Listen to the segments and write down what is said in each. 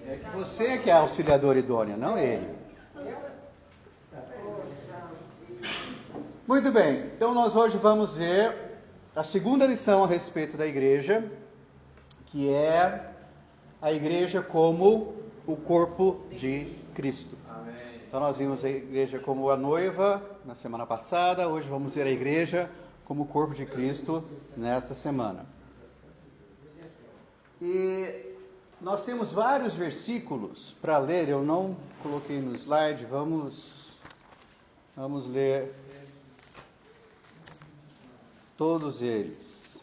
É que você que é auxiliador idôneo, não ele. Muito bem, então nós hoje vamos ver a segunda lição a respeito da igreja, que é a igreja como o corpo de Cristo. Então nós vimos a igreja como a noiva na semana passada, hoje vamos ver a igreja como o corpo de Cristo nessa semana. E nós temos vários versículos para ler, eu não coloquei no slide, vamos ler todos eles.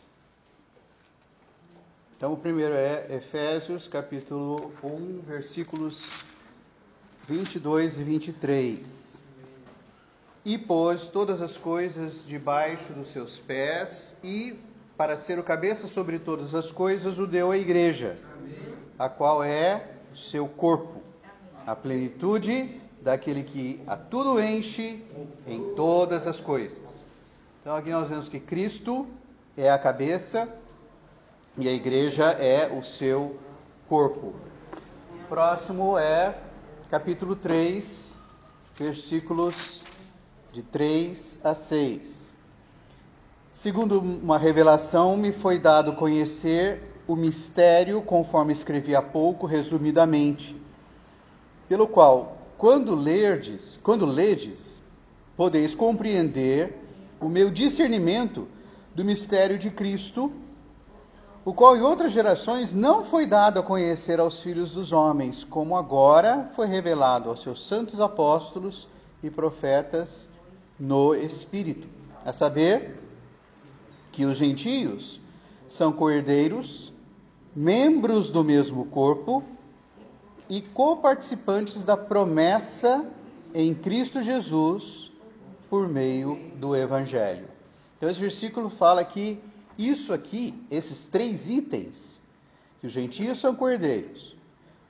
Então o primeiro é Efésios capítulo 1, versículos 22 e 23. E pôs todas as coisas debaixo dos seus pés, e para ser o cabeça sobre todas as coisas, o deu à igreja, a qual é o seu corpo, a plenitude daquele que a tudo enche em todas as coisas. Então aqui nós vemos que Cristo é a cabeça e a igreja é o seu corpo. Próximo é capítulo 3, versículos de 3 a 6. Segundo uma revelação, me foi dado conhecer o mistério, conforme escrevi há pouco, resumidamente, pelo qual, quando ledes, podeis compreender o meu discernimento do mistério de Cristo, o qual em outras gerações não foi dado a conhecer aos filhos dos homens, como agora foi revelado aos seus santos apóstolos e profetas no Espírito, a saber, que os gentios são co-herdeiros, membros do mesmo corpo e coparticipantes da promessa em Cristo Jesus por meio do Evangelho. Então esse versículo fala que isso aqui, esses três itens, que os gentios são co-herdeiros,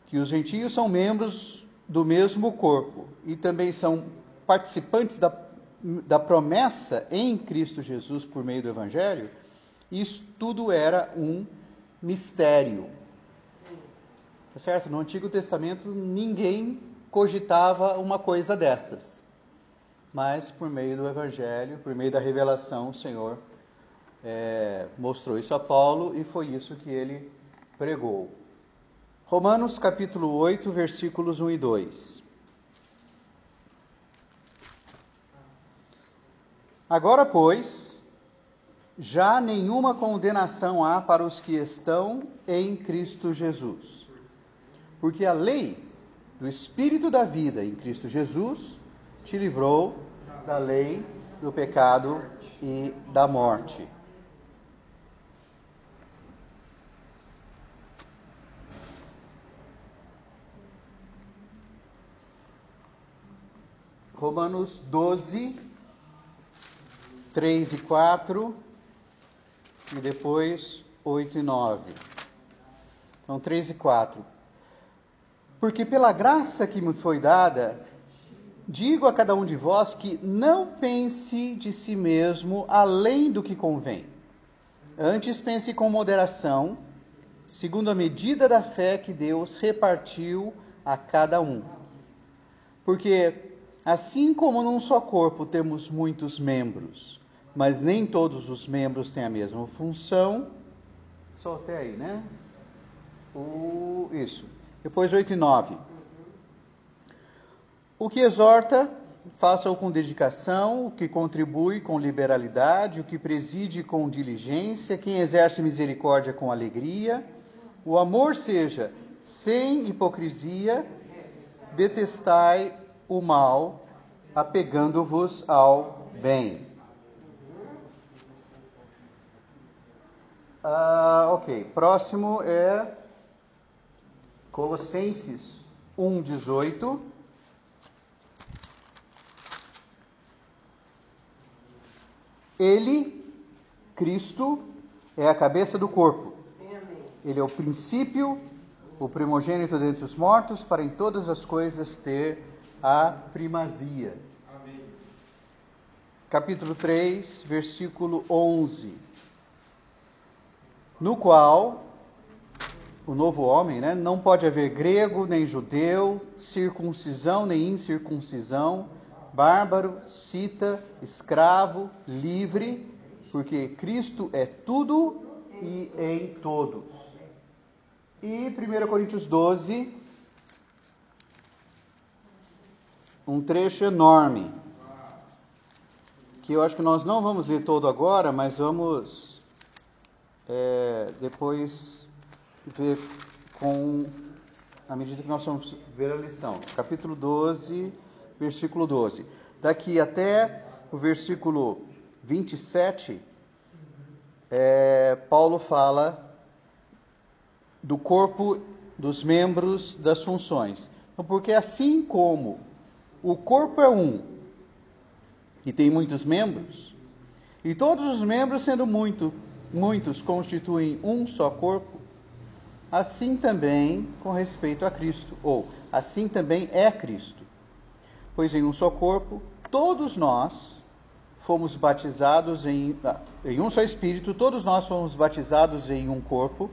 que os gentios são membros do mesmo corpo e também são participantes da promessa em Cristo Jesus por meio do Evangelho, isso tudo era um mistério. Tá certo? No Antigo Testamento ninguém cogitava uma coisa dessas. Mas por meio do Evangelho, por meio da revelação, o Senhor mostrou isso a Paulo e foi isso que ele pregou. Romanos capítulo 8, versículos 1 e 2. Agora, pois, já nenhuma condenação há para os que estão em Cristo Jesus. Porque a lei do Espírito da vida em Cristo Jesus te livrou da lei do pecado e da morte. Romanos 12, 3 e 4, e depois 8 e 9. Então, 3 e 4. Porque pela graça que me foi dada, digo a cada um de vós que não pense de si mesmo além do que convém. Antes pense com moderação, segundo a medida da fé que Deus repartiu a cada um. Porque assim como num só corpo temos muitos membros, mas nem todos os membros têm a mesma função. Só até aí, né? Isso. Depois 8 e 9. O que exorta, faça-o com dedicação, o que contribui com liberalidade, o que preside com diligência, quem exerce misericórdia com alegria. O amor seja sem hipocrisia, detestai o mal, apegando-vos ao bem. Ok, próximo é Colossenses 1:18. Ele, Cristo, é a cabeça do corpo. Ele é o princípio, o primogênito dentre os mortos, para em todas as coisas ter a primazia. Amém. Capítulo 3, versículo 11. No qual o novo homem, né? Não pode haver grego nem judeu, circuncisão nem incircuncisão, bárbaro, cita, escravo, livre, porque Cristo é tudo e em todos. E 1 Coríntios 12, um trecho enorme, que eu acho que nós não vamos ler todo agora, mas vamos depois ver à medida que nós vamos ver a lição. Capítulo 12, versículo 12. Daqui até o versículo 27, Paulo fala do corpo, dos membros, das funções. Então, porque assim como o corpo é um e tem muitos membros, e todos os membros, sendo muitos, constituem um só corpo, assim também com respeito a Cristo, ou assim também é Cristo. Pois em um só corpo, todos nós fomos batizados em um só Espírito, todos nós fomos batizados em um corpo,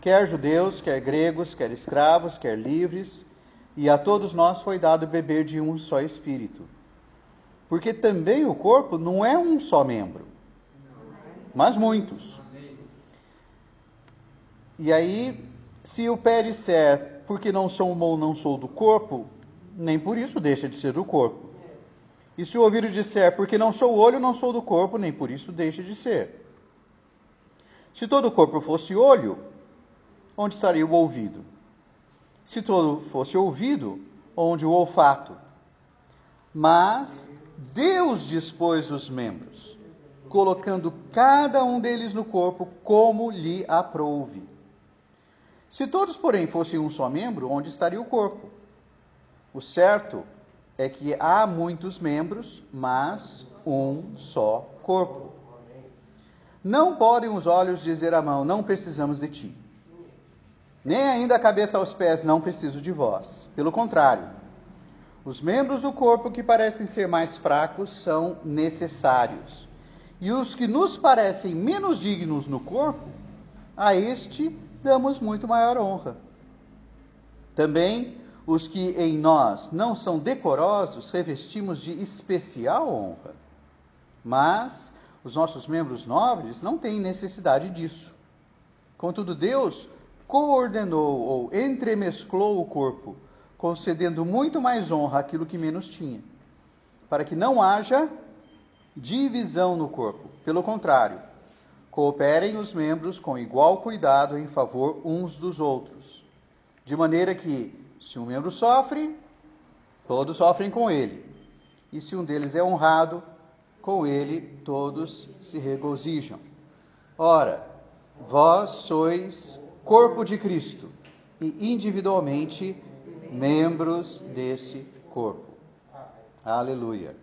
quer judeus, quer gregos, quer escravos, quer livres, e a todos nós foi dado beber de um só Espírito. Porque também o corpo não é um só membro, mas muitos. E aí, se o pé disser, porque não sou mão, não sou do corpo, nem por isso deixa de ser do corpo. E se o ouvido disser, porque não sou olho, não sou do corpo, nem por isso deixa de ser. Se todo o corpo fosse olho, onde estaria o ouvido? Se todo fosse ouvido, onde o olfato? Mas Deus dispôs os membros, colocando cada um deles no corpo como lhe aprouve. Se todos, porém, fossem um só membro, onde estaria o corpo? O certo é que há muitos membros, mas um só corpo. Não podem os olhos dizer à mão, não precisamos de ti. Nem ainda a cabeça aos pés, não preciso de vós. Pelo contrário, os membros do corpo que parecem ser mais fracos são necessários. E os que nos parecem menos dignos no corpo, a este damos muito maior honra. Também os que em nós não são decorosos, revestimos de especial honra. Mas os nossos membros nobres não têm necessidade disso. Contudo, Deus coordenou ou entremesclou o corpo, concedendo muito mais honra àquilo que menos tinha, para que não haja divisão no corpo. Pelo contrário, cooperem os membros com igual cuidado em favor uns dos outros, de maneira que, se um membro sofre, todos sofrem com ele, e se um deles é honrado, com ele todos se regozijam. Ora, vós sois corpo de Cristo, e individualmente membros desse corpo. Aleluia.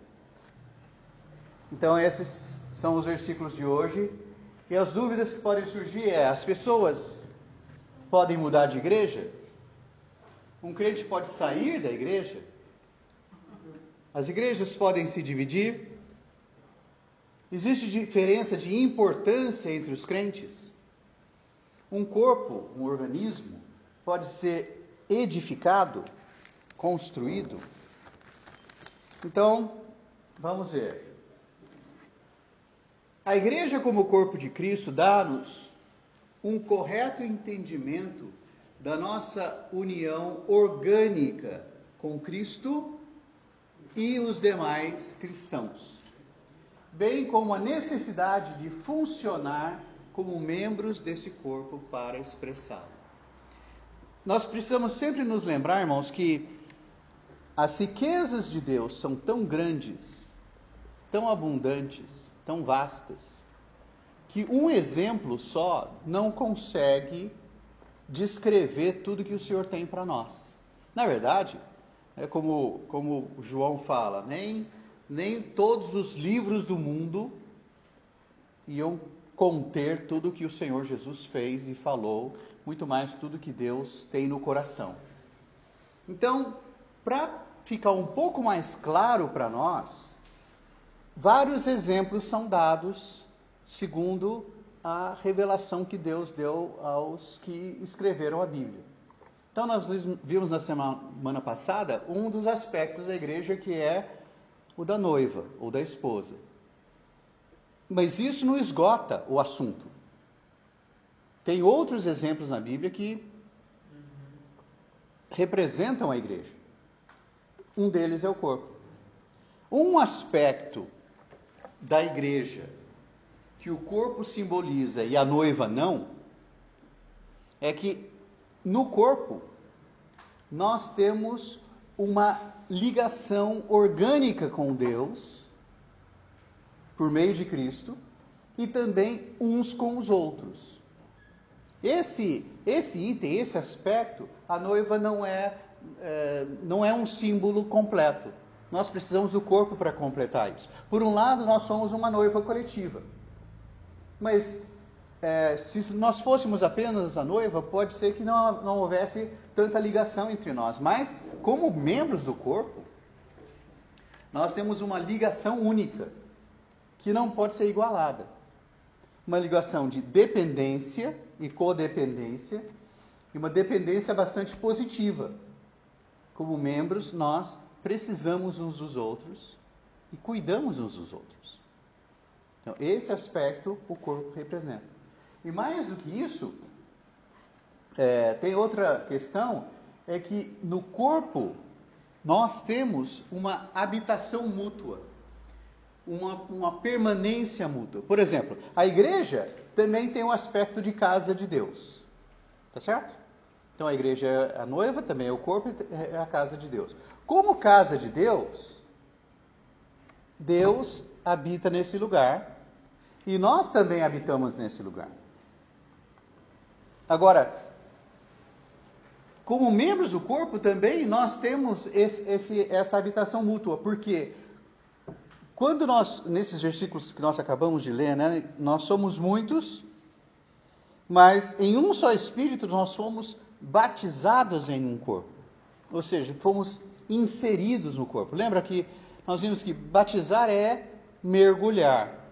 Então esses são os versículos de hoje. E as dúvidas que podem surgir as pessoas podem mudar de igreja? Um crente pode sair da igreja? As igrejas podem se dividir? Existe diferença de importância entre os crentes? Um corpo, um organismo, pode ser edificado, construído? Então, vamos ver. A igreja como corpo de Cristo dá-nos um correto entendimento da nossa união orgânica com Cristo e os demais cristãos, bem como a necessidade de funcionar como membros desse corpo para expressá-lo. Nós precisamos sempre nos lembrar, irmãos, que as riquezas de Deus são tão grandes, tão abundantes, tão vastas, que um exemplo só não consegue descrever tudo que o Senhor tem para nós. Na verdade, é como João fala, nem todos os livros do mundo iam conter tudo que o Senhor Jesus fez e falou, muito mais tudo que Deus tem no coração. Então, para ficar um pouco mais claro para nós, vários exemplos são dados segundo a revelação que Deus deu aos que escreveram a Bíblia. Então nós vimos na semana passada um dos aspectos da igreja, que é o da noiva ou da esposa. Mas isso não esgota o assunto. Tem outros exemplos na Bíblia que representam a igreja. Um deles é o corpo. Um aspecto da igreja que o corpo simboliza e a noiva não, é que no corpo nós temos uma ligação orgânica com Deus, por meio de Cristo, e também uns com os outros. Esse item, esse aspecto, a noiva não é um símbolo completo. Nós precisamos do corpo para completar isso. Por um lado, nós somos uma noiva coletiva. Mas se nós fôssemos apenas a noiva, pode ser que não houvesse tanta ligação entre nós. Mas, como membros do corpo, nós temos uma ligação única, que não pode ser igualada. Uma ligação de dependência e codependência, e uma dependência bastante positiva. Como membros, nós precisamos uns dos outros e cuidamos uns dos outros. Então, esse aspecto o corpo representa. E mais do que isso, tem outra questão, é que no corpo nós temos uma habitação mútua, uma permanência mútua. Por exemplo, a igreja também tem um aspecto de casa de Deus. Tá certo? Então a igreja é a noiva, também é o corpo, é a casa de Deus. Como casa de Deus, Deus habita nesse lugar e nós também habitamos nesse lugar. Agora, como membros do corpo também nós temos essa habitação mútua, porque quando nós, nesses versículos que nós acabamos de ler, né, nós somos muitos, mas em um só Espírito nós fomos batizados em um corpo. Ou seja, fomos inseridos no corpo. Lembra que nós vimos que batizar é mergulhar.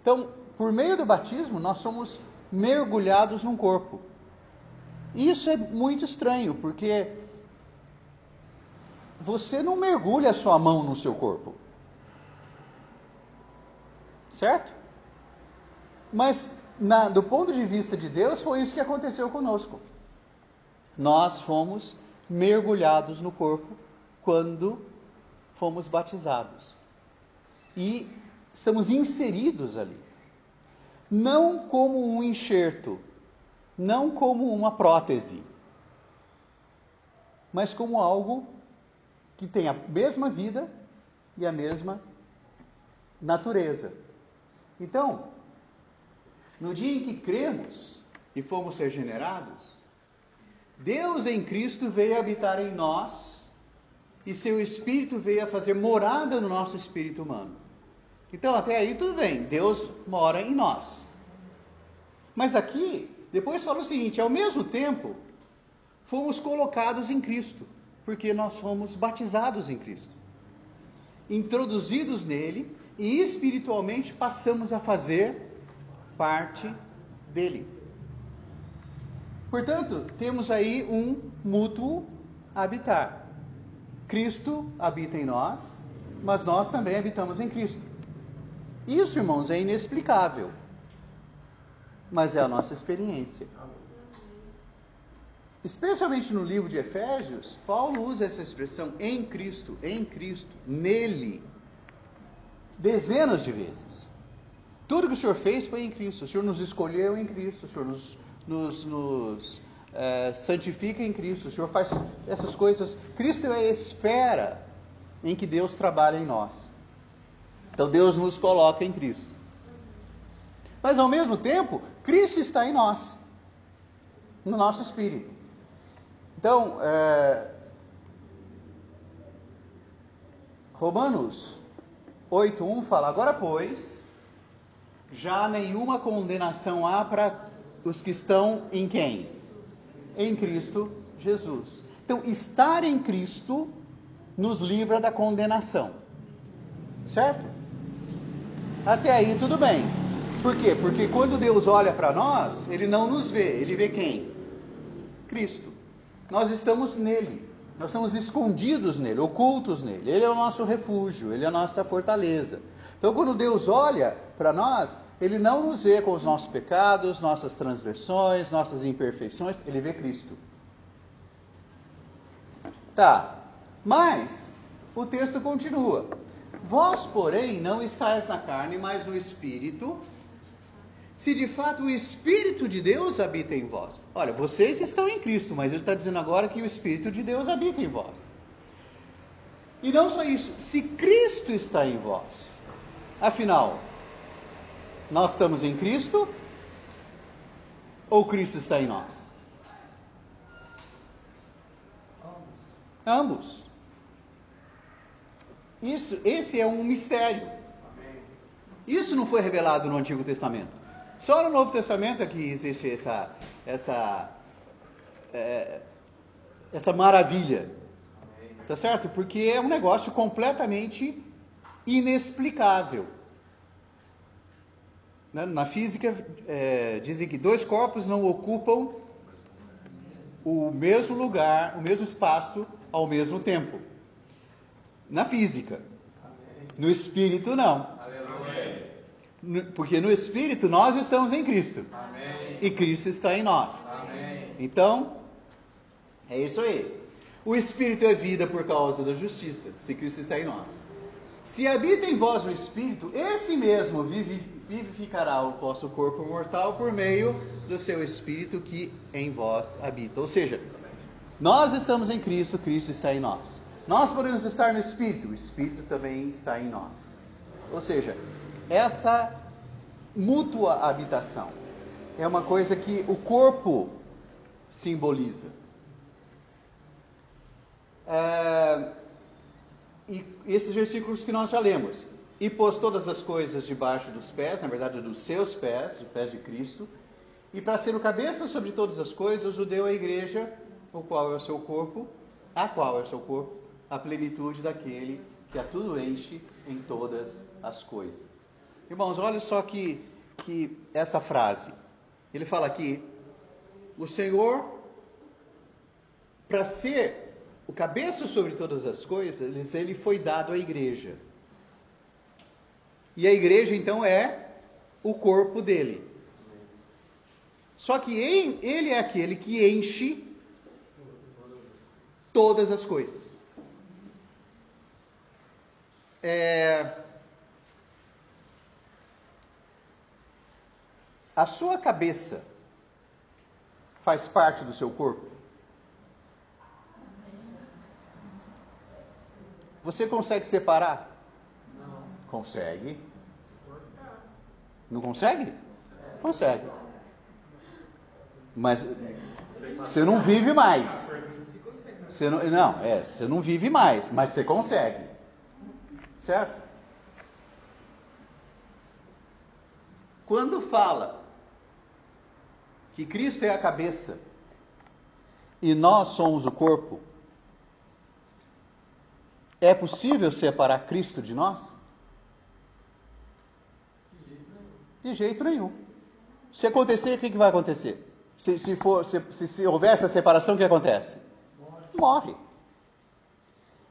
Então, por meio do batismo, nós somos mergulhados num corpo. Isso é muito estranho, porque você não mergulha a sua mão no seu corpo. Certo? Mas, do ponto de vista de Deus, foi isso que aconteceu conosco. Nós fomos mergulhados no corpo quando fomos batizados. E estamos inseridos ali. Não como um enxerto, não como uma prótese, mas como algo que tem a mesma vida e a mesma natureza. Então, no dia em que cremos e fomos regenerados, Deus em Cristo veio habitar em nós e seu Espírito veio a fazer morada no nosso espírito humano. Então, até aí tudo bem, Deus mora em nós. Mas aqui, depois fala o seguinte, ao mesmo tempo, fomos colocados em Cristo, porque nós fomos batizados em Cristo. Introduzidos nele e espiritualmente passamos a fazer parte dele. Portanto, temos aí um mútuo habitar. Cristo habita em nós, mas nós também habitamos em Cristo. Isso, irmãos, é inexplicável, mas é a nossa experiência. Especialmente no livro de Efésios, Paulo usa essa expressão em Cristo, nele, dezenas de vezes. Tudo que o Senhor fez foi em Cristo. O Senhor nos escolheu em Cristo. O Senhor nos santifica em Cristo. O Senhor faz essas coisas. Cristo é a esfera em que Deus trabalha em nós. Então Deus nos coloca em Cristo. Mas ao mesmo tempo, Cristo está em nós, no nosso espírito. Então, Romanos 8:1 fala: agora, pois, já nenhuma condenação há para os que estão em quem? Em Cristo Jesus. Então, estar em Cristo nos livra da condenação. Certo? Até aí tudo bem. Por quê? Porque quando Deus olha para nós, Ele não nos vê. Ele vê quem? Cristo. Nós estamos nele. Nós estamos escondidos nele, ocultos nele. Ele é o nosso refúgio, Ele é a nossa fortaleza. Então, quando Deus olha para nós, Ele não nos vê com os nossos pecados, nossas transgressões, nossas imperfeições. Ele vê Cristo. Tá, mas o texto continua. Vós, porém, não estáis na carne, mas no Espírito, se de fato o Espírito de Deus habita em vós. Olha, vocês estão em Cristo, mas ele está dizendo agora que o Espírito de Deus habita em vós. E não só isso, se Cristo está em vós, afinal, nós estamos em Cristo ou Cristo está em nós? Ambos. Esse é um mistério. Isso não foi revelado no Antigo Testamento. Só no Novo Testamento é que existe essa maravilha. Tá certo? Porque é um negócio completamente inexplicável. Na física, dizem que dois corpos não ocupam o mesmo lugar, o mesmo espaço, ao mesmo tempo. Na física. No Espírito, não. Porque no Espírito nós estamos em Cristo. Amém. E Cristo está em nós. Amém. Então, é isso aí. O Espírito é vida por causa da justiça, se Cristo está em nós. Se habita em vós o Espírito, esse mesmo vivificará o vosso corpo mortal por meio do seu Espírito que em vós habita. Ou seja, nós estamos em Cristo, Cristo está em nós. Nós podemos estar no Espírito, o Espírito também está em nós. Ou seja, essa mútua habitação é uma coisa que o corpo simboliza. E esses versículos que nós já lemos. E pôs todas as coisas debaixo dos pés, na verdade dos seus pés, dos pés de Cristo, e para ser o cabeça sobre todas as coisas, o deu à igreja, o qual é o seu corpo, a qual é o seu corpo, a plenitude daquele que a tudo enche em todas as coisas. Irmãos, olha só que essa frase. Ele fala aqui, o Senhor, para ser o cabeça sobre todas as coisas, ele foi dado à igreja. E a igreja, então, é o corpo dele. Só que ele é aquele que enche todas as coisas. A sua cabeça faz parte do seu corpo? Você consegue separar? Não. Consegue? Não consegue? Consegue. Mas você não vive mais. Você não vive mais, mas você consegue. Certo? Quando fala que Cristo é a cabeça e nós somos o corpo, é possível separar Cristo de nós? De jeito nenhum. Se acontecer, o que vai acontecer? Se houver essa separação, o que acontece? Morre.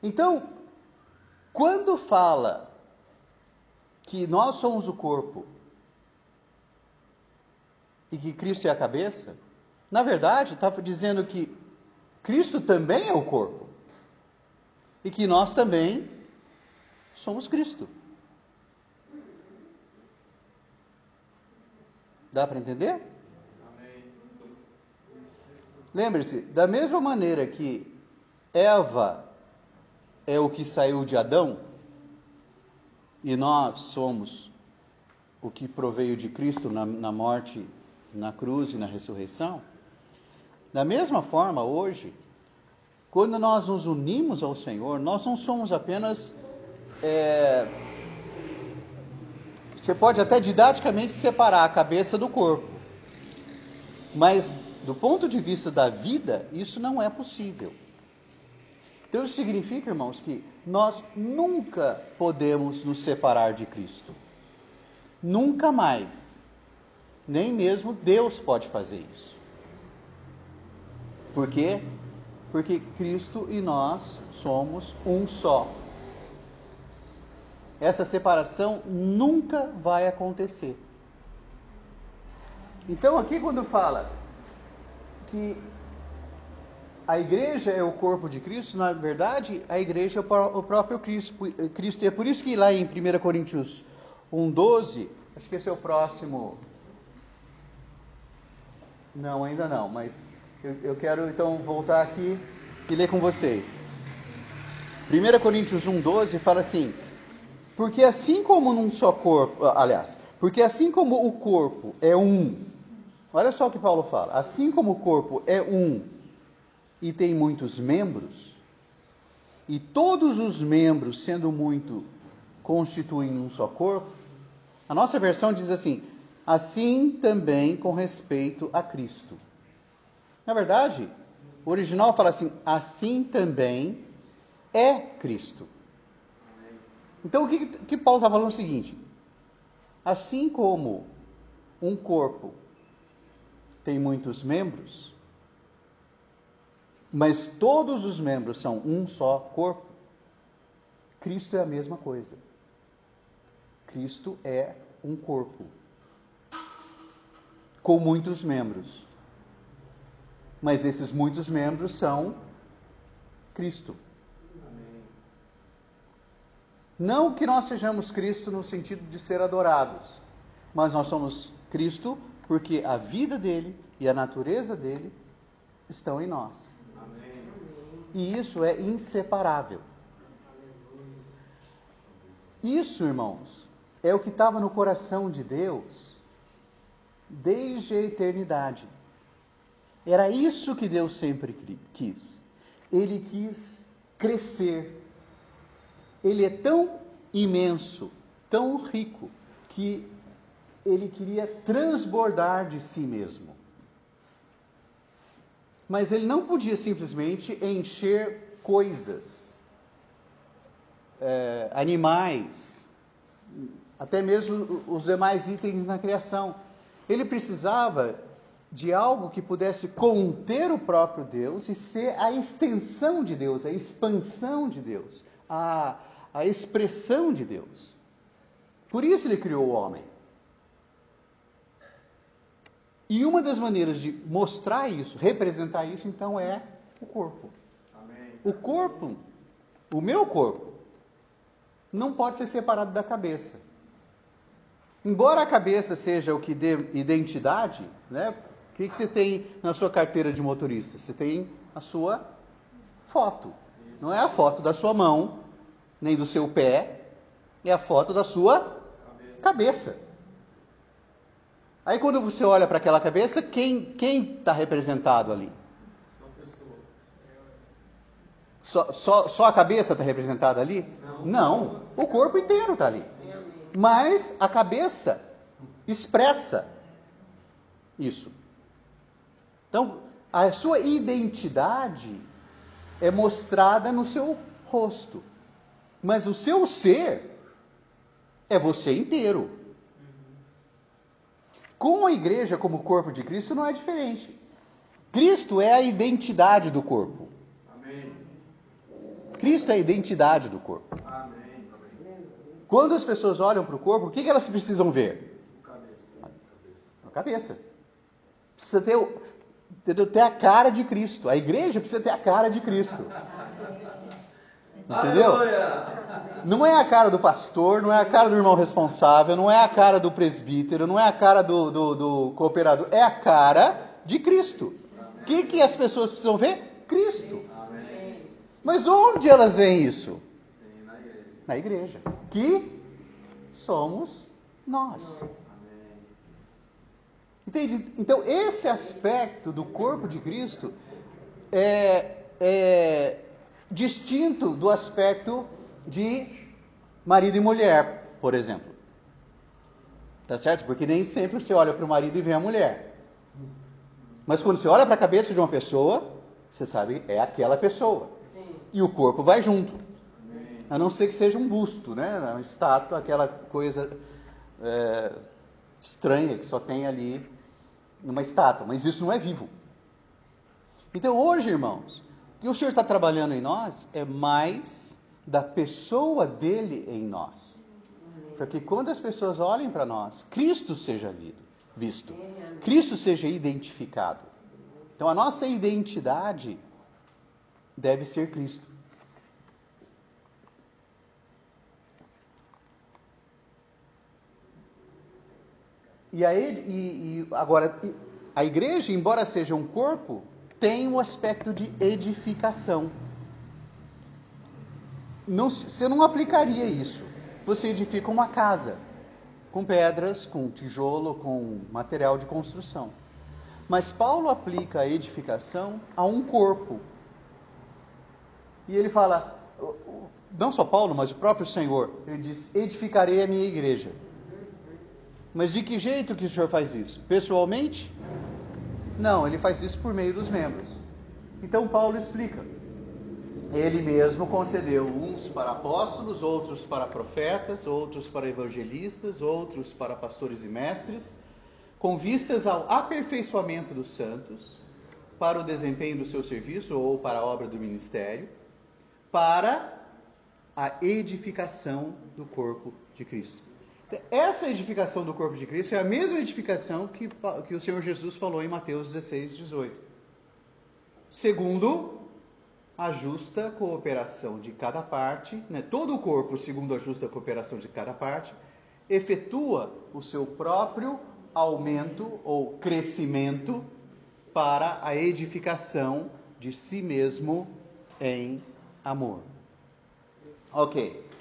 Então, quando fala que nós somos o corpo e que Cristo é a cabeça, na verdade, está dizendo que Cristo também é o corpo e que nós também somos Cristo. Dá para entender? Amém. Lembre-se, da mesma maneira que Eva é o que saiu de Adão e nós somos o que proveio de Cristo na morte, na cruz e na ressurreição, da mesma forma hoje, quando nós nos unimos ao Senhor, nós não somos apenas você pode até didaticamente separar a cabeça do corpo, mas do ponto de vista da vida, isso não é possível. Então isso significa, irmãos, que nós nunca podemos nos separar de Cristo. Nunca mais. Nem mesmo Deus pode fazer isso. Por quê? Porque Cristo e nós somos um só. Essa separação nunca vai acontecer. Então aqui quando fala que a igreja é o corpo de Cristo, na verdade a igreja é o próprio Cristo. E é por isso que lá em 1 Coríntios 1,12, acho que esse é o próximo. Não, ainda não, mas eu quero então voltar aqui e ler com vocês. 1 Coríntios 1,12 fala assim: porque assim como num só corpo, porque assim como o corpo é um, olha só o que Paulo fala, assim como o corpo é um e tem muitos membros, e todos os membros, sendo muito, constituem um só corpo, a nossa versão diz assim: assim também com respeito a Cristo. Na verdade, o original fala assim também é Cristo. Então o que Paulo está falando é o seguinte: assim como um corpo tem muitos membros, mas todos os membros são um só corpo, Cristo é a mesma coisa. Cristo é um corpo com muitos membros, mas esses muitos membros são Cristo. Não que nós sejamos Cristo no sentido de ser adorados, mas nós somos Cristo porque a vida dele e a natureza dele estão em nós. Amém. E isso é inseparável. Isso, irmãos, é o que estava no coração de Deus desde a eternidade. Era isso que Deus sempre quis. Ele quis crescer. Ele é tão imenso, tão rico, que ele queria transbordar de si mesmo. Mas ele não podia simplesmente encher coisas, animais, até mesmo os demais itens na criação. Ele precisava de algo que pudesse conter o próprio Deus e ser a extensão de Deus, a expansão de Deus, a expressão de Deus. Por isso ele criou o homem. E uma das maneiras de mostrar isso, representar isso, então é o corpo. Amém. O corpo, o meu corpo, não pode ser separado da cabeça. Embora a cabeça seja o que dê identidade, né? O que você tem na sua carteira de motorista? Você tem a sua foto. Não é a foto da sua mão, nem do seu pé, é a foto da sua cabeça. Aí quando você olha para aquela cabeça, quem está representado ali? Só a cabeça está representada ali? Não, o corpo inteiro está ali. Mas a cabeça expressa isso. Então, a sua identidade é mostrada no seu rosto. Mas o seu ser é você inteiro. Com a igreja como corpo de Cristo não é diferente. Cristo é a identidade do corpo. Amém. Cristo é a identidade do corpo. Amém. Quando as pessoas olham para o corpo, o que elas precisam ver? A cabeça. Precisa ter a cara de Cristo. A igreja precisa ter a cara de Cristo. Entendeu? Não é a cara do pastor, não é a cara do irmão responsável, não é a cara do presbítero, não é a cara do cooperador, é a cara de Cristo. O que as pessoas precisam ver? Cristo. Amém. Mas onde elas veem isso? Sim, na igreja. Que somos nós. Entende? Então, esse aspecto do corpo de Cristo é distinto do aspecto de marido e mulher, por exemplo. Tá certo? Porque nem sempre você olha para o marido e vê a mulher. Mas quando você olha para a cabeça de uma pessoa, você sabe, é aquela pessoa. Sim. E o corpo vai junto. A não ser que seja um busto, né? Uma estátua, aquela coisa estranha, que só tem ali uma estátua, mas isso não é vivo. Então hoje, irmãos, o que o Senhor está trabalhando em nós é mais da pessoa dele em nós. Para que quando as pessoas olhem para nós, Cristo seja visto, Cristo seja identificado. Então a nossa identidade deve ser Cristo. Agora, a igreja, embora seja um corpo, tem um aspecto de edificação. Você não aplicaria isso. Você edifica uma casa, com pedras, com tijolo, com material de construção. Mas Paulo aplica a edificação a um corpo. E ele fala, não só Paulo, mas o próprio Senhor, ele diz, edificarei a minha igreja. Mas de que jeito que o Senhor faz isso? Pessoalmente? Não, ele faz isso por meio dos membros. Então Paulo explica. Ele mesmo concedeu uns para apóstolos, outros para profetas, outros para evangelistas, outros para pastores e mestres, com vistas ao aperfeiçoamento dos santos, para o desempenho do seu serviço ou para a obra do ministério, para a edificação do corpo de Cristo. Essa edificação do corpo de Cristo é a mesma edificação que o Senhor Jesus falou em Mateus 16, 18. Segundo a justa cooperação de cada parte, todo o corpo, segundo a justa cooperação de cada parte, efetua o seu próprio aumento ou crescimento para a edificação de si mesmo em amor. Ok.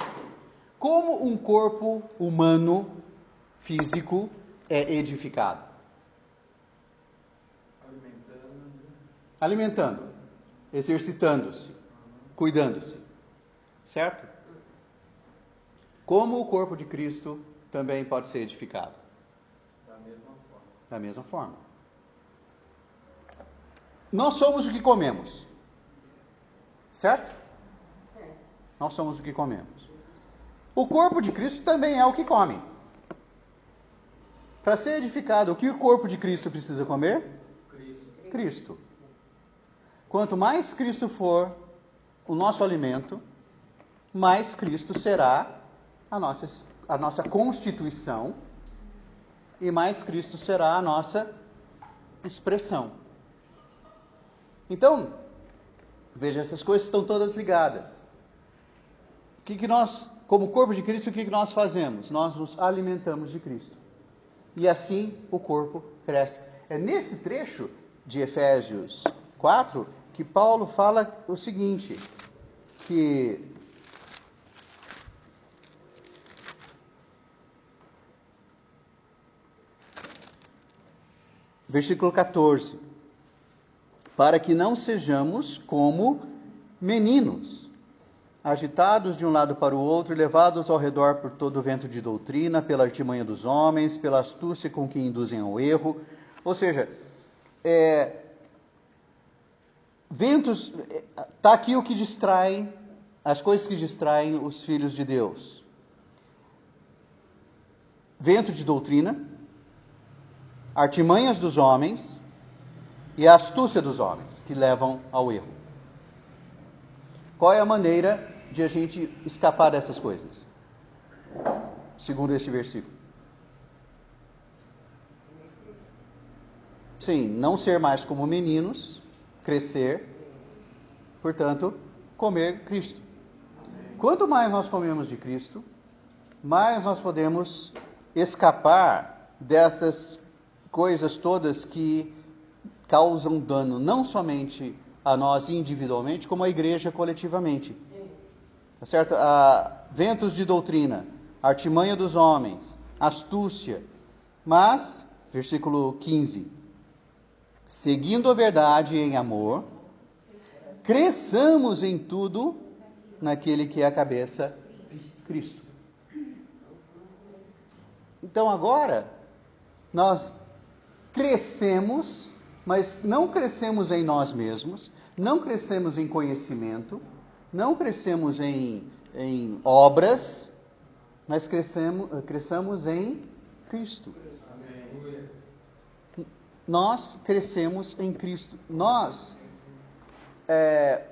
Como um corpo humano, físico, é edificado? Alimentando, exercitando-se, cuidando-se. Certo? Como o corpo de Cristo também pode ser edificado? Da mesma forma. Nós somos o que comemos. Certo? Nós somos o que comemos. O corpo de Cristo também é o que come. Para ser edificado, o que o corpo de Cristo precisa comer? Cristo. Quanto mais Cristo for o nosso alimento, mais Cristo será a nossa constituição e mais Cristo será a nossa expressão. Então, veja, essas coisas estão todas ligadas. O que nós, como corpo de Cristo, o que nós fazemos? Nós nos alimentamos de Cristo. E assim o corpo cresce. É nesse trecho de Efésios 4 que Paulo fala o seguinte, que versículo 14, para que não sejamos como meninos, agitados de um lado para o outro, levados ao redor por todo o vento de doutrina, pela artimanha dos homens, pela astúcia com que induzem ao erro. Ou seja, ventos, está aqui o que distrai, as coisas que distraem os filhos de Deus. Vento de doutrina, artimanhas dos homens e a astúcia dos homens, que levam ao erro. Qual é a maneira de a gente escapar dessas coisas? Segundo este versículo. Sim, não ser mais como meninos, crescer, portanto, comer Cristo. Quanto mais nós comemos de Cristo, mais nós podemos escapar dessas coisas todas que causam dano, não somente a nós individualmente, como a igreja coletivamente. Tá certo? Ventos de doutrina, artimanha dos homens, astúcia. Mas, versículo 15, seguindo a verdade em amor, cresçamos em tudo naquele que é a cabeça, Cristo. Então agora, nós crescemos, mas não crescemos em nós mesmos, não crescemos em conhecimento, não crescemos em obras, mas cresçamos em Cristo. nós crescemos em Cristo.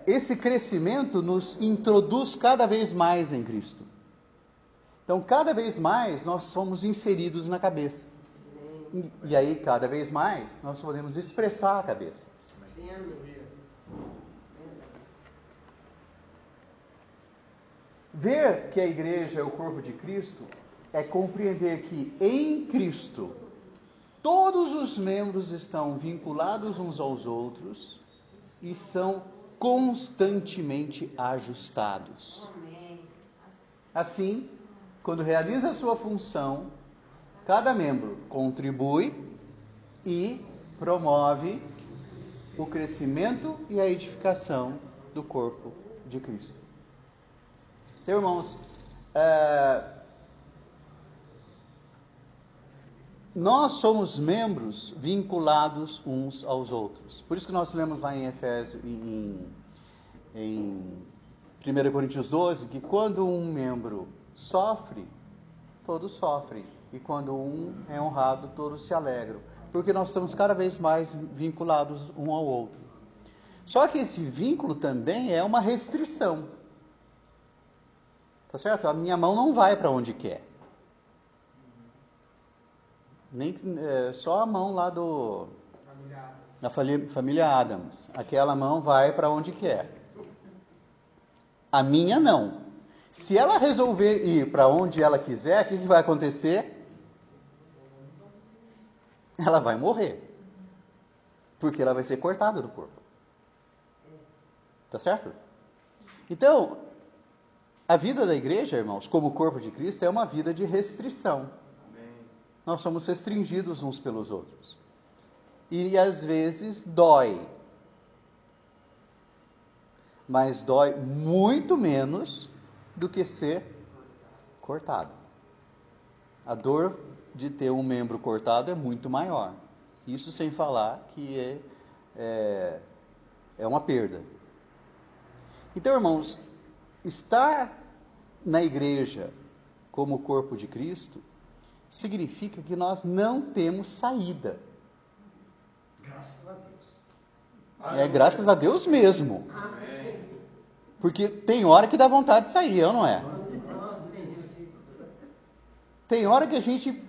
Esse crescimento nos introduz cada vez mais em Cristo. Então, cada vez mais nós somos inseridos na cabeça. E aí, cada vez mais, nós podemos expressar a cabeça. Ver que a igreja é o corpo de Cristo é compreender que em Cristo todos os membros estão vinculados uns aos outros e são constantemente ajustados. Assim, quando realiza a sua função, cada membro contribui e promove o crescimento e a edificação do corpo de Cristo. Então, irmãos, nós somos membros vinculados uns aos outros. Por isso que nós lemos lá em Efésios, em 1 Coríntios 12, que quando um membro sofre, todos sofrem. E quando um é honrado, todos se alegram. Porque nós estamos cada vez mais vinculados um ao outro. Só que esse vínculo também é uma restrição. Tá certo? A minha mão não vai para onde quer. Nem só a mão lá da família Adams. Aquela mão vai para onde quer. A minha não. Se ela resolver ir para onde ela quiser, o que vai acontecer? Ela vai morrer. Porque ela vai ser cortada do corpo. Tá certo? Então, a vida da igreja, irmãos, como corpo de Cristo, é uma vida de restrição. Nós somos restringidos uns pelos outros. E às vezes dói. Mas dói muito menos do que ser cortado. A dor de ter um membro cortado é muito maior. Isso sem falar que é uma perda. Então, irmãos, estar na igreja como corpo de Cristo significa que nós não temos saída. Graças a Deus. Graças a Deus mesmo. Amém. Porque tem hora que dá vontade de sair, não é? Tem hora que a gente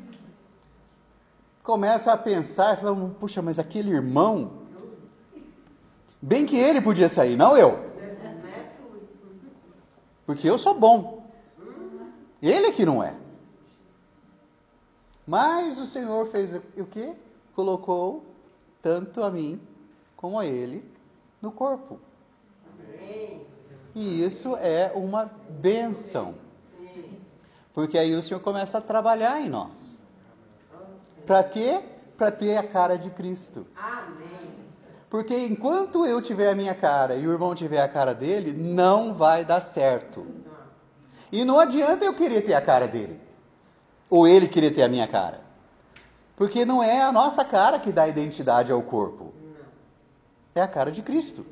começa a pensar e fala, puxa, mas aquele irmão, bem que ele podia sair, não eu. Porque eu sou bom. Ele é que não é. Mas o Senhor fez o quê? Colocou tanto a mim como a ele no corpo. E isso é uma bênção. Porque aí o Senhor começa a trabalhar em nós. Para quê? Para ter a cara de Cristo. Porque enquanto eu tiver a minha cara e o irmão tiver a cara dele, não vai dar certo. E não adianta eu querer ter a cara dele. Ou ele querer ter a minha cara. Porque não é a nossa cara que dá identidade ao corpo. É a cara de Cristo.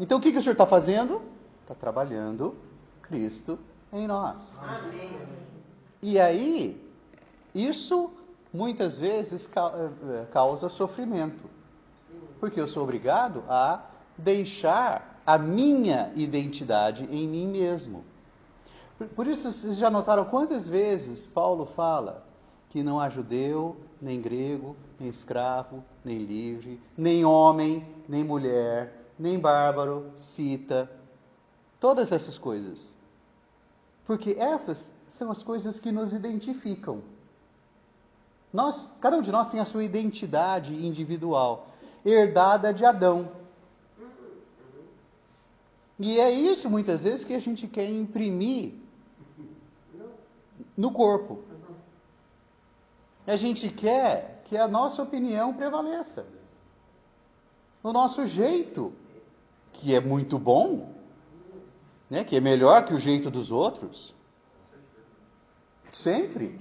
Então o que o Senhor está fazendo? Está trabalhando Cristo em nós. Amém. E aí, isso muitas vezes causa sofrimento. Porque eu sou obrigado a deixar a minha identidade em mim mesmo. Por isso, vocês já notaram quantas vezes Paulo fala que não há judeu, nem grego, nem escravo, nem livre, nem homem, nem mulher, nem bárbaro, cita, todas essas coisas. Porque essas são as coisas que nos identificam. Cada um de nós tem a sua identidade individual, herdada de Adão. E é isso, muitas vezes, que a gente quer imprimir no corpo. A gente quer que a nossa opinião prevaleça. O nosso jeito, que é muito bom, né, que é melhor que o jeito dos outros. Sempre.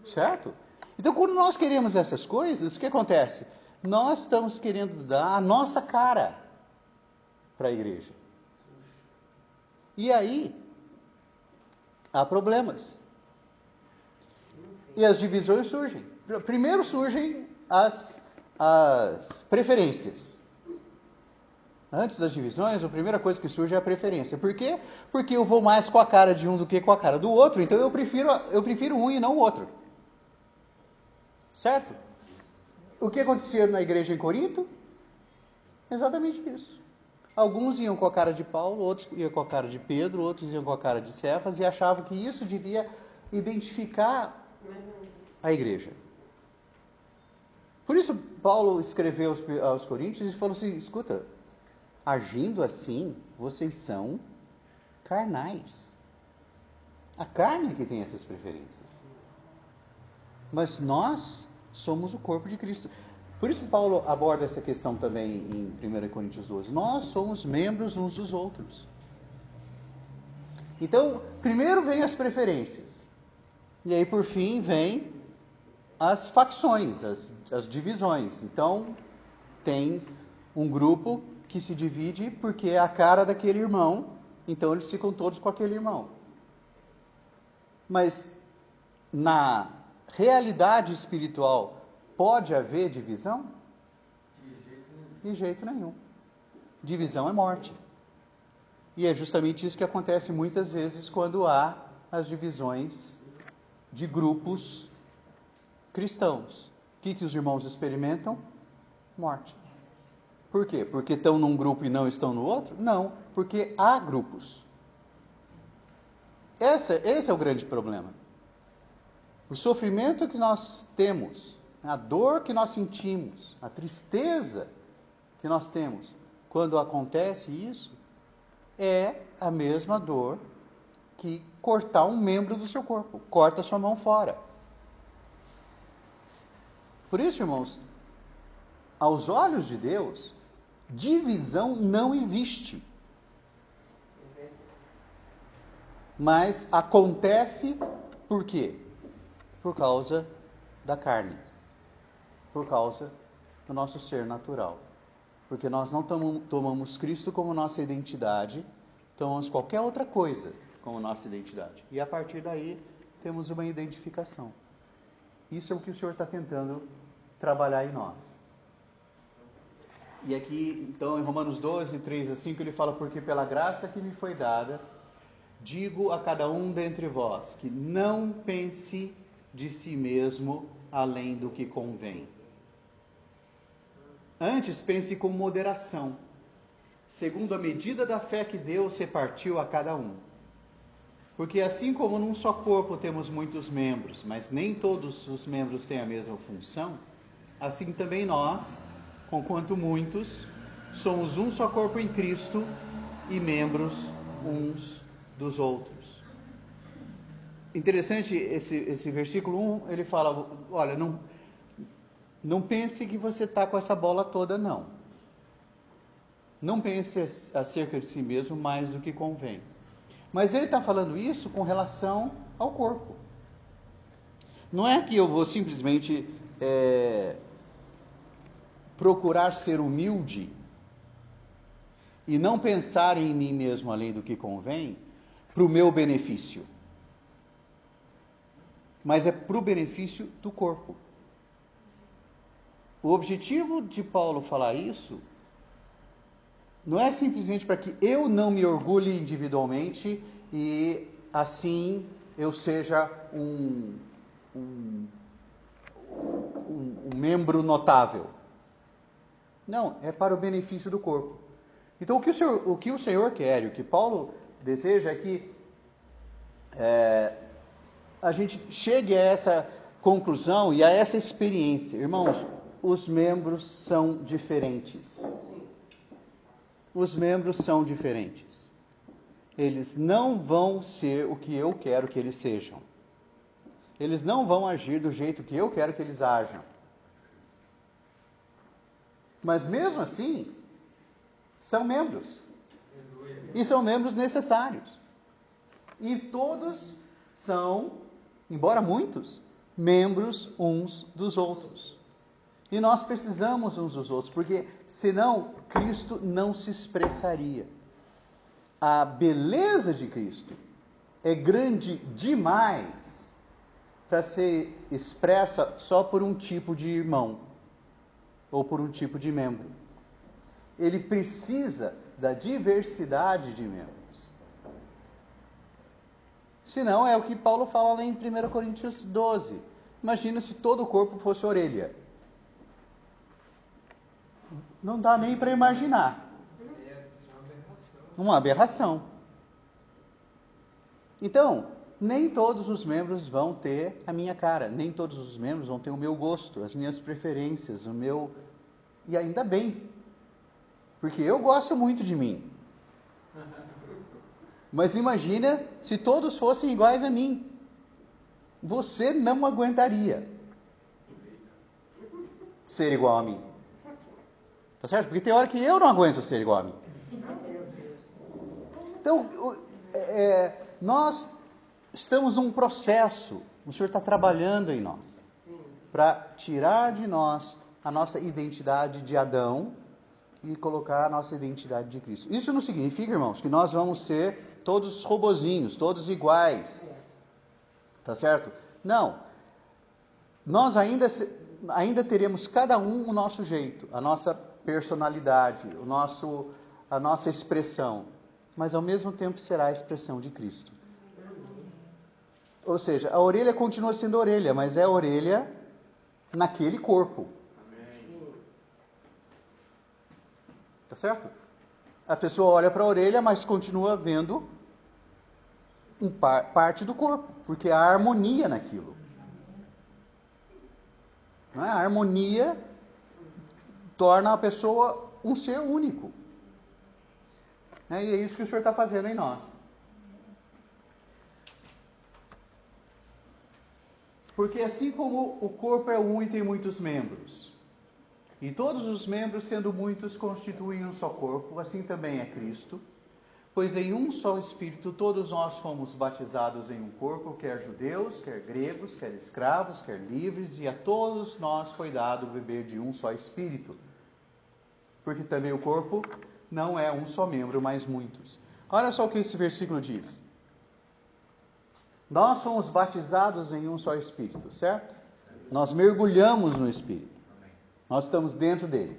Certo? Então, quando nós queremos essas coisas, o que acontece? Nós estamos querendo dar a nossa cara para a igreja. E aí, há problemas. E as divisões surgem. Primeiro surgem as as preferências. Antes das divisões, a primeira coisa que surge é a preferência. Por quê? Porque eu vou mais com a cara de um do que com a cara do outro, então eu prefiro um e não o outro. Certo? O que acontecia na igreja em Corinto? Exatamente isso. Alguns iam com a cara de Paulo, outros iam com a cara de Pedro, outros iam com a cara de Cefas e achavam que isso devia identificar a igreja. Por isso Paulo escreveu aos Coríntios e falou assim, escuta, agindo assim, vocês são carnais. A carne é que tem essas preferências. Mas nós somos o corpo de Cristo. Por isso Paulo aborda essa questão também em 1 Coríntios 12. Nós somos membros uns dos outros. Então, primeiro vem as preferências. E aí, por fim, vem as facções, as divisões. Então, tem um grupo que se divide porque é a cara daquele irmão. Então, eles ficam todos com aquele irmão. Mas, na realidade espiritual, pode haver divisão? De jeito nenhum. Divisão é morte. E é justamente isso que acontece muitas vezes quando há as divisões de grupos cristãos. O que os irmãos experimentam? Morte. Por quê? Porque estão num grupo e não estão no outro? Não, porque há grupos. Esse é o grande problema. O sofrimento que nós temos, a dor que nós sentimos, a tristeza que nós temos quando acontece isso, é a mesma dor que cortar um membro do seu corpo, corta a sua mão fora. Por isso, irmãos, aos olhos de Deus, divisão não existe. Mas acontece por quê? Por causa da carne. Por causa do nosso ser natural. Porque nós não tomamos Cristo como nossa identidade, tomamos qualquer outra coisa como nossa identidade. E a partir daí, temos uma identificação. Isso é o que o Senhor está tentando trabalhar em nós. E aqui, então, em Romanos 12, 3 a 5, ele fala, porque pela graça que me foi dada, digo a cada um dentre vós, que não pense de si mesmo além do que convém. Antes, pense com moderação, segundo a medida da fé que Deus repartiu a cada um. Porque assim como num só corpo temos muitos membros, mas nem todos os membros têm a mesma função, assim também nós, conquanto muitos, somos um só corpo em Cristo e membros uns dos outros. Interessante esse versículo 1, ele fala, olha, não pense que você está com essa bola toda, não. Não pense acerca de si mesmo mais do que convém. Mas ele está falando isso com relação ao corpo. Não é que eu vou simplesmente procurar ser humilde e não pensar em mim mesmo além do que convém para o meu benefício. Mas é para o benefício do corpo. O objetivo de Paulo falar isso não é simplesmente para que eu não me orgulhe individualmente e assim eu seja um membro notável. Não, é para o benefício do corpo. Então o que o Senhor quer, o que Paulo deseja é que a gente chegue a essa conclusão e a essa experiência. Irmãos, os membros são diferentes. Os membros são diferentes. Eles não vão ser o que eu quero que eles sejam. Eles não vão agir do jeito que eu quero que eles ajam. Mas mesmo assim, são membros. E são membros necessários. E todos são, embora muitos, membros uns dos outros. E nós precisamos uns dos outros, porque senão Cristo não se expressaria. A beleza de Cristo é grande demais para ser expressa só por um tipo de irmão. ou por um tipo de membro. Ele precisa da diversidade de membros. Senão é o que Paulo fala lá em 1 Coríntios 12. Imagina se todo o corpo fosse orelha. Não dá nem para imaginar. Uma aberração. Então, nem todos os membros vão ter a minha cara. Nem todos os membros vão ter o meu gosto, as minhas preferências, o meu... E ainda bem. Porque eu gosto muito de mim. Mas imagina se todos fossem iguais a mim. Você não aguentaria ser igual a mim. Tá certo? Porque tem hora que eu não aguento ser igual a mim. Então, nós estamos num processo. O Senhor está trabalhando em nós. Para tirar de nós a nossa identidade de Adão e colocar a nossa identidade de Cristo. Isso não significa, irmãos, que nós vamos ser todos robozinhos, todos iguais. Tá certo? Não. Nós ainda teremos cada um o nosso jeito, a nossa personalidade, a nossa expressão. Mas ao mesmo tempo será a expressão de Cristo. Ou seja, a orelha continua sendo orelha, mas é a orelha naquele corpo. Tá certo? A pessoa olha para a orelha, mas continua vendo parte do corpo, porque há harmonia naquilo. Não é? A harmonia torna a pessoa um ser único. E é isso que o Senhor está fazendo em nós. Porque assim como o corpo é um e tem muitos membros, e todos os membros, sendo muitos, constituem um só corpo, assim também é Cristo. Pois em um só Espírito todos nós fomos batizados em um corpo, quer judeus, quer gregos, quer escravos, quer livres, e a todos nós foi dado beber de um só Espírito. Porque também o corpo não é um só membro, mas muitos. Olha só o que esse versículo diz. Nós fomos batizados em um só Espírito, certo? Nós mergulhamos no Espírito. Nós estamos dentro dele.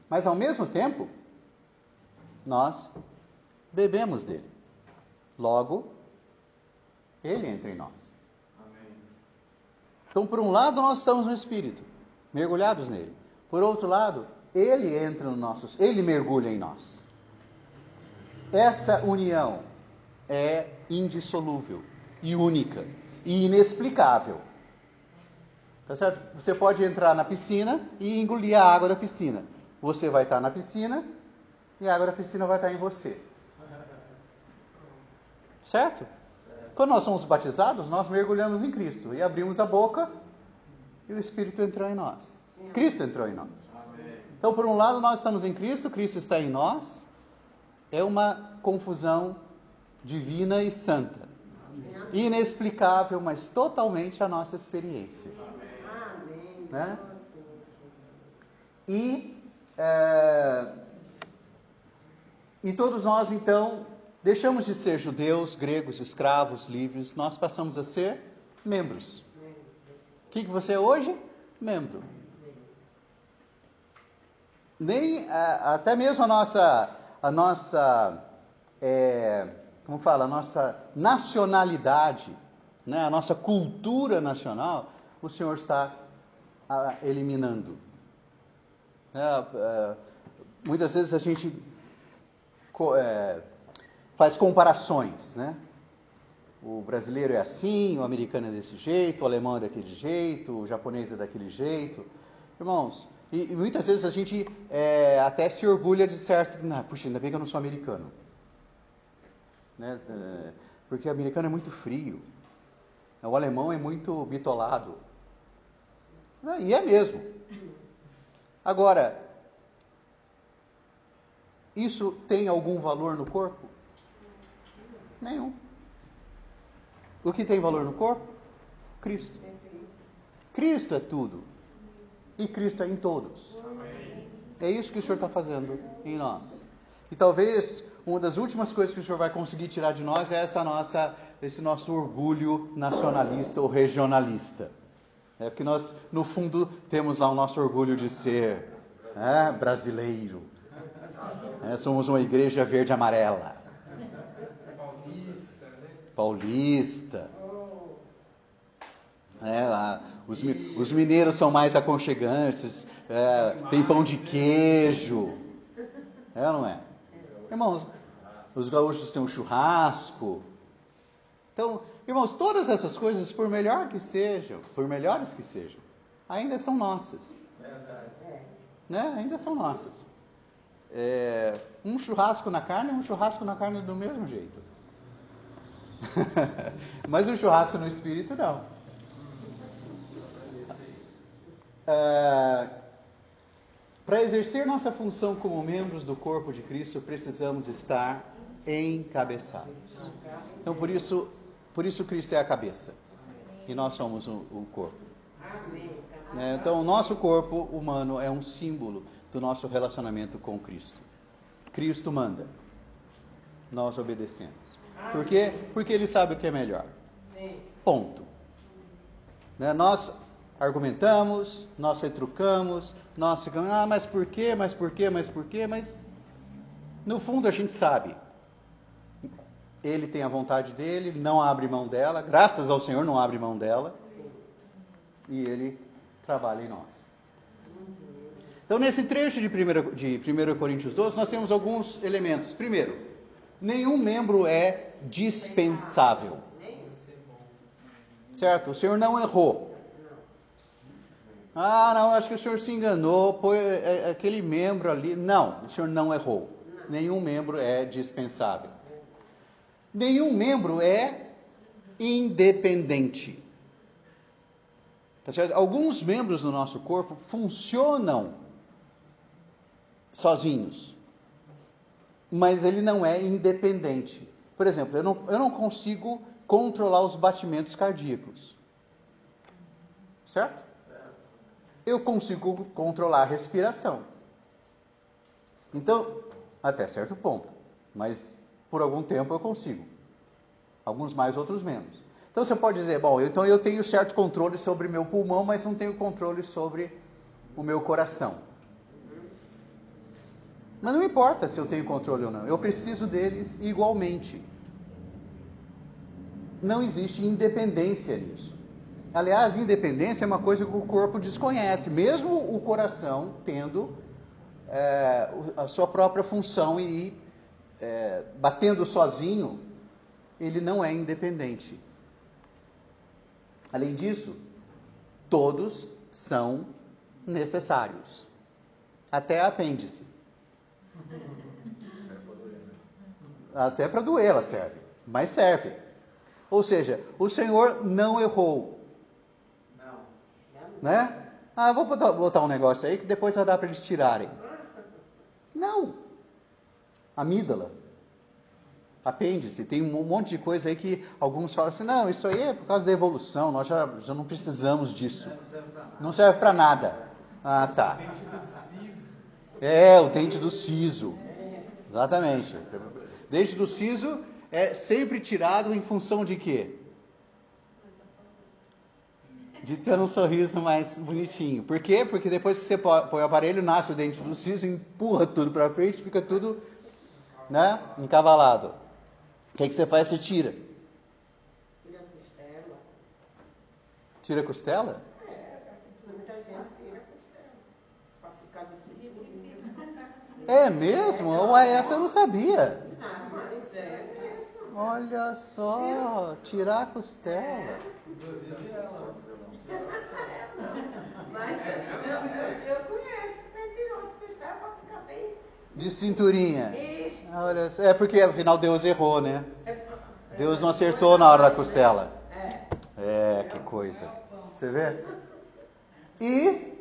Mas ao mesmo tempo, nós bebemos dele. Logo, ele entra em nós. Então, por um lado, nós estamos no Espírito, mergulhados nele. Por outro lado, ele entra no nosso, ele mergulha em nós. Essa união é indissolúvel e única e inexplicável. Tá certo? Você pode entrar na piscina e engolir a água da piscina. Você vai estar na piscina e a água da piscina vai estar em você. Certo? Quando nós somos batizados, nós mergulhamos em Cristo e abrimos a boca e o Espírito entrou em nós. Cristo entrou em nós. Então, por um lado, nós estamos em Cristo, Cristo está em nós. É uma confusão divina e santa. Inexplicável, mas totalmente a nossa experiência. Né? E todos nós, então, deixamos de ser judeus, gregos, escravos, livres. Nós passamos a ser membros. O que você é hoje? Membro. Até mesmo a nossa nacionalidade, né? A nossa cultura nacional, o Senhor está eliminando. Muitas vezes a gente faz comparações, né? O brasileiro é assim, o americano é desse jeito, o alemão é daquele jeito, o japonês é daquele jeito. Irmãos, e muitas vezes a gente até se orgulha de certo... Puxa, ainda bem que eu não sou americano. Né? Porque o americano é muito frio. O alemão é muito bitolado. E é mesmo. Agora, isso tem algum valor no corpo? Nenhum. O que tem valor no corpo? Cristo. Cristo é tudo. E Cristo é em todos. É isso que o Senhor está fazendo em nós. E talvez uma das últimas coisas que o Senhor vai conseguir tirar de nós é esse nosso orgulho nacionalista ou regionalista. É porque nós, no fundo, temos lá o nosso orgulho de ser brasileiro. Somos uma igreja verde e amarela. Paulista, né? Paulista. Os mineiros são mais aconchegantes, tem pão de queijo. Ou não é? Irmãos, os gaúchos têm um churrasco. Então, irmãos, todas essas coisas, por melhores que sejam, ainda são nossas. Né? Ainda são nossas. Um churrasco na carne do mesmo jeito. Mas o churrasco no espírito, não. Para exercer nossa função como membros do corpo de Cristo, precisamos estar encabeçados. Então, por isso Cristo é a cabeça. E nós somos o corpo. Então, o nosso corpo humano é um símbolo do nosso relacionamento com Cristo. Cristo manda. Nós obedecemos. Por quê? Porque Ele sabe o que é melhor. Ponto. Nós argumentamos, nós retrucamos, nós ficamos, mas por quê? Mas no fundo a gente sabe. Ele tem a vontade dele, ele não abre mão dela, graças ao Senhor não abre mão dela. E Ele trabalha em nós. Então, nesse trecho de 1 Coríntios 12, nós temos alguns elementos. Primeiro, nenhum membro é dispensável. Certo? O Senhor não errou. Não, acho que o Senhor se enganou, aquele membro ali. Não, o Senhor não errou. Nenhum membro é dispensável. Nenhum membro é independente. Tá certo? Alguns membros do nosso corpo funcionam sozinhos, mas ele não é independente. Por exemplo, eu não consigo controlar os batimentos cardíacos. Certo? Eu consigo controlar a respiração. Então, até certo ponto. Mas por algum tempo eu consigo. Alguns mais, outros menos. Então você pode dizer, então eu tenho certo controle sobre meu pulmão, mas não tenho controle sobre o meu coração. Mas não importa se eu tenho controle ou não. Eu preciso deles igualmente. Não existe independência nisso. Aliás, independência é uma coisa que o corpo desconhece. Mesmo o coração tendo a sua própria função e batendo sozinho, ele não é independente. Além disso, todos são necessários. Até a apêndice. Até para doer ela serve. Mas serve. Ou seja, o Senhor não errou. Né? Vou botar um negócio aí que depois vai dar para eles tirarem. Não. Amígdala. Apêndice. Tem um monte de coisa aí que alguns falam assim, não, isso aí é por causa da evolução, nós já não precisamos disso. Não serve para nada. Tá. O dente do siso. O dente do siso. Exatamente. O dente do siso é sempre tirado em função de quê? De ter um sorriso mais bonitinho. Por quê? Porque depois que você põe o aparelho, nasce o dente do siso, empurra tudo para frente, fica tudo, encavalado. O que você faz? Você tira. Tira a costela. Tira a costela? Muita gente tira a costela. Para ficar do frio. É mesmo? Ué, essa eu não sabia. Mas é mesmo. Olha só, tirar a costela. Inclusive ela. Mas eu conheço. Quem tirou a costela para ficar bem. De cinturinha. Isso. Olha, porque afinal Deus errou, né? Deus não acertou na hora da costela. Que coisa. Você vê? E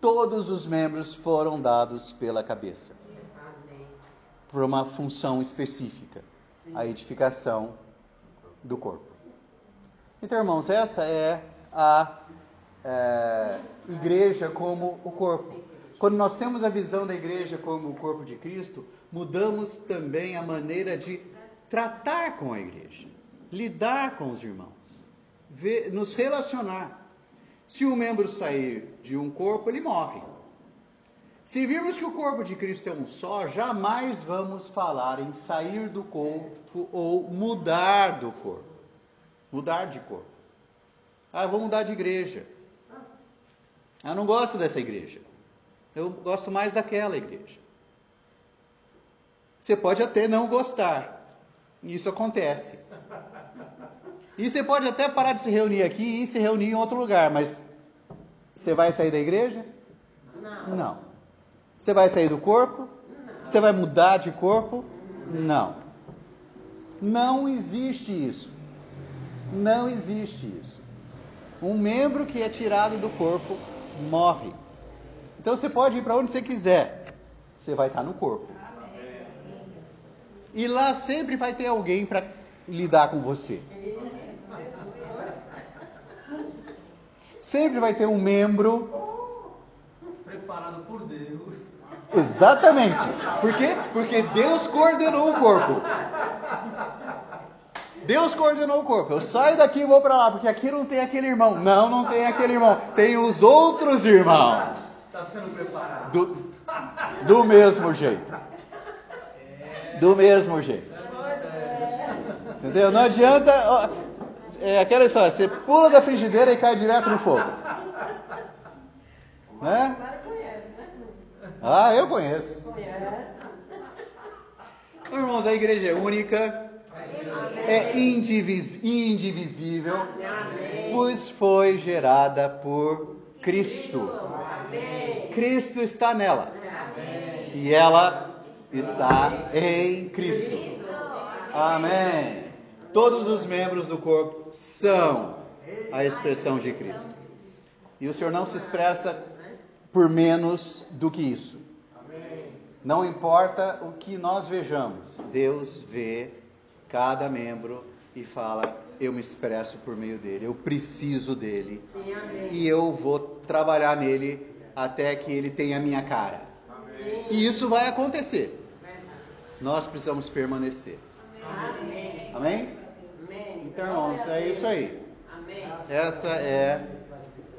todos os membros foram dados pela cabeça. Amém. Por uma função específica. A edificação do corpo. Então, irmãos, essa é a igreja como o corpo. Quando nós temos a visão da igreja como o corpo de Cristo, mudamos também a maneira de tratar com a igreja, lidar com os irmãos, nos relacionar. Se um membro sair de um corpo, ele morre. Se virmos que o corpo de Cristo é um só, jamais vamos falar em sair do corpo ou mudar do corpo. Mudar de corpo. Ah, vou mudar de igreja. Eu não gosto dessa igreja. Eu gosto mais daquela igreja. Você pode até não gostar. Isso acontece. E você pode até parar de se reunir aqui e se reunir em outro lugar, mas você vai sair da igreja? Não. Você vai sair do corpo? Você vai mudar de corpo? Não. Não existe isso. Não existe isso. Um membro que é tirado do corpo morre. Então você pode ir para onde você quiser. Você vai estar no corpo. E lá sempre vai ter alguém para lidar com você. Sempre vai ter um membro preparado por Deus. Exatamente. Por quê? Porque Deus coordenou o corpo. Deus coordenou o corpo. Eu saio daqui e vou para lá, porque aqui não tem aquele irmão. Não, não tem aquele irmão. Tem os outros irmãos. Está sendo preparado. Do mesmo jeito. Do mesmo jeito. Entendeu? Não adianta... É aquela história, você pula da frigideira e cai direto no fogo. Né? Ah, eu conheço. Irmãos, a igreja é única, é indivisível, pois foi gerada por Cristo. Cristo está nela. E ela está em Cristo. Amém. Todos os membros do corpo são a expressão de Cristo. E o Senhor não se expressa por menos do que isso. Não importa o que nós vejamos, Deus vê cada membro e fala, eu me expresso por meio dele, eu preciso dele. E eu vou trabalhar nele até que ele tenha a minha cara. E isso vai acontecer. Nós precisamos permanecer. Amém? Então, irmãos, é isso aí. Essa é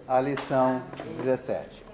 a lição 17.